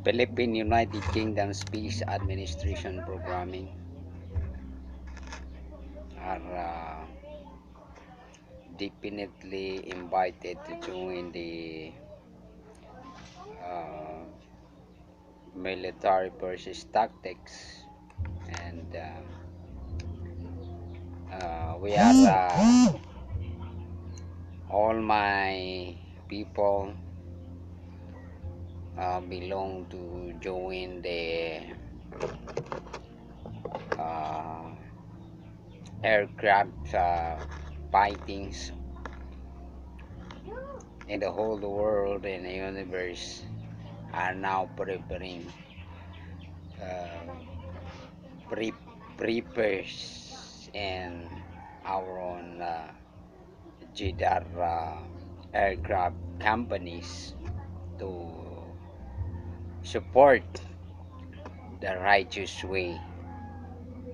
Philippine United Kingdom Space Administration Programming are definitely invited to join the uh, military versus tactics, and we are all my people belong to join the uh, aircraft fightings in the whole world and the universe are now preparing uh, prepares in our own Jedarths aircraft companies to support the righteous way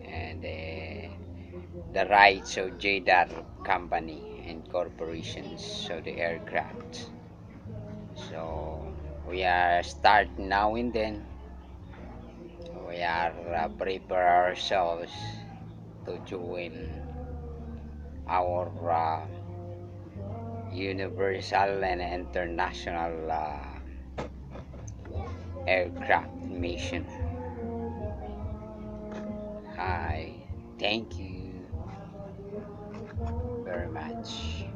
and the rights of Jedarths company and corporations of the aircraft. So we are starting now and then. We are prepare ourselves to join our universal and international aircraft mission. Hi, thank you very much.